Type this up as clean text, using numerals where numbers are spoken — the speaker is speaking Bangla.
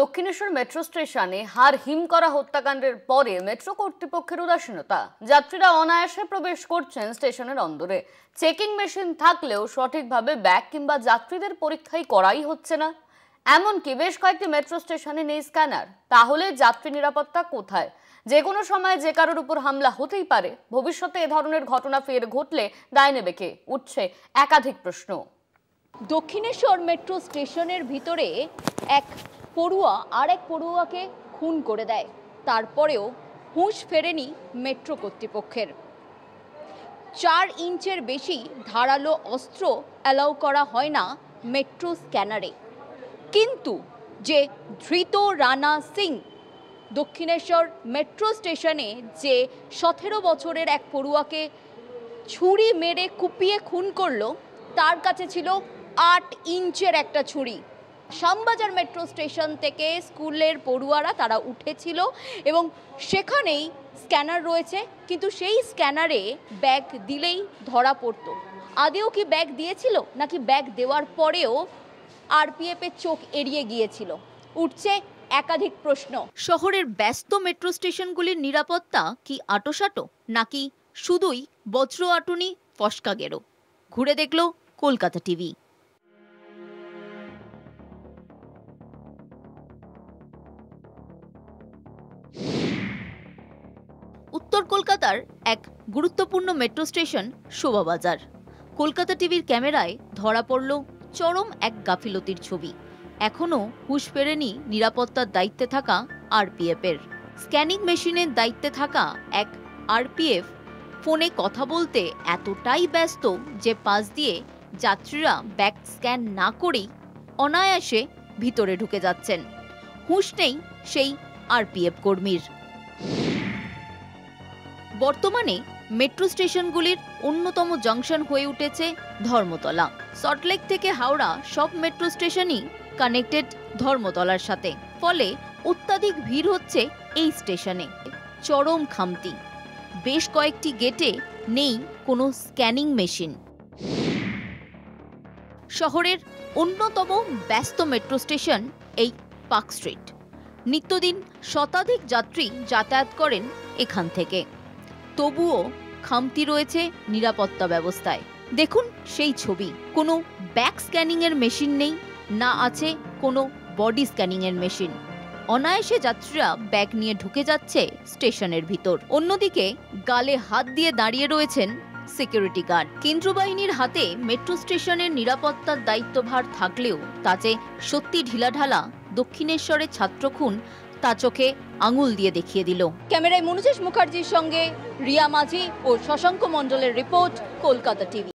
দক্ষিণেশ্বর মেট্রো স্টেশনে হাড় হিম করা হত্যাকাণ্ডের পরে মেট্রো কর্তৃপক্ষের উদাসীনতা। যাত্রীরা অনায়াসে প্রবেশ করছেন স্টেশনের অন্দরে। চেকিং মেশিন থাকলেও সঠিকভাবে ব্যাগ কিংবা যাত্রীদের পরীক্ষাই করাই হচ্ছে না। এমনকি বেশ কয়েকটি মেট্রো স্টেশনে নেই স্ক্যানার। তাহলে যাত্রী নিরাপত্তা কোথায়? যে কোনো সময় যে কারোর উপর হামলা হতেই পারে। ভবিষ্যতে এ ধরনের ঘটনা ফের ঘটলে দায় নেবে কে? উঠছে একাধিক প্রশ্ন। দক্ষিণেশ্বর মেট্রো স্টেশনের ভিতরে এক পড়ুয়া আর এক পড়ুয়াকে খুন করে দেয়, তারপরেও হুঁশ ফেরেনি মেট্রো কর্তৃপক্ষের। 4 ইঞ্চের বেশি ধারালো অস্ত্র অ্যালাউ করা হয় না মেট্রো স্ক্যানারে। কিন্তু যে ধৃত রানা সিং দক্ষিণেশ্বর মেট্রো স্টেশনে যে 17 বছরের এক পড়ুয়াকে ছুরি মেরে কুপিয়ে খুন করলো, তার কাছে ছিল 8 ইঞ্চের একটা ছুরি। শ্যামবাজার মেট্রো স্টেশন থেকে স্কুলের পড়ুয়ারা তারা উঠেছিল এবং সেখানেই স্ক্যানার রয়েছে, কিন্তু সেই স্ক্যানারে ব্যাগ দিলেই ধরা পড়তো। আদেও কি ব্যাগ দিয়েছিল, নাকি ব্যাগ দেওয়ার পরেও আরপিএফের চোখ এড়িয়ে গিয়েছিল? উঠছে একাধিক প্রশ্ন। শহরের ব্যস্ত মেট্রো স্টেশনগুলির নিরাপত্তা কি আঁটোসাঁটো, নাকি শুধুই বজ্র আটুনি ফসকা গেরো? ঘুরে দেখল কলকাতা টিভি। উত্তর কলকাতার এক গুরুত্বপূর্ণ মেট্রো স্টেশন শোভাবাজার। কলকাতা টিভির ক্যামেরায় ধরা পড়ল চরম এক গাফিলতির ছবি। এখনও হুঁশ ফেরেনি নিরাপত্তার দায়িত্বে থাকা আরপিএফের। স্ক্যানিং মেশিনের দায়িত্বে থাকা এক আরপিএফ ফোনে কথা বলতে এতটাই ব্যস্ত যে পাশ দিয়ে যাত্রীরা ব্যাগ স্ক্যান না করেই অনায়াসে ভিতরে ঢুকে যাচ্ছেন। হুঁশ নেই সেই আরপিএফ কর্মীর। বর্তমানে মেট্রো স্টেশনগুলির অন্যতম জংশন হয়ে উঠেছে ধর্মতলা। সল্টলেক থেকে হাওড়া সব মেট্রো স্টেশনই কানেক্টেড ধর্মতলার সাথে। ফলে অত্যাধিক ভিড় হচ্ছে এই স্টেশনে। চরম খামতি। বেশ কয়েকটি গেটে নেই কোনো স্ক্যানিং মেশিন। শহরের অন্যতম ব্যস্ত মেট্রো স্টেশন এই পার্ক স্ট্রিট। নিত্যদিন শতাধিক যাত্রী যাতায়াত করেন এখান থেকে। তবুও খামতি রয়েছে নিরাপত্তা ব্যবস্থায়। দেখুন সেই ছবি। কোনো ব্যাক স্ক্যানিং এর মেশিন নেই, না আছে কোনো বডি স্ক্যানিং এর মেশিন। অনায়াসে যাত্রীরা ব্যাগ নিয়ে ঢুকে যাচ্ছে স্টেশনের ভিতর। অন্যদিকে গালে হাত দিয়ে দাঁড়িয়ে রয়েছেন সিকিউরিটি গার্ড। কেন্দ্র বাহিনীর হাতে মেট্রো স্টেশনের নিরাপত্তার দায়িত্বভার থাকলেও তা যে সত্যি ঢিলাঢালা দক্ষিণেশ্বরের ছাত্র খুন তা চোখে আঙুল দিয়ে দেখিয়ে দিল। ক্যামেরায় মনুজেশ মুখার্জির সঙ্গে রিয়া মাঝি ও শশাঙ্ক মণ্ডলের রিপোর্ট, কলকাতা টিভি।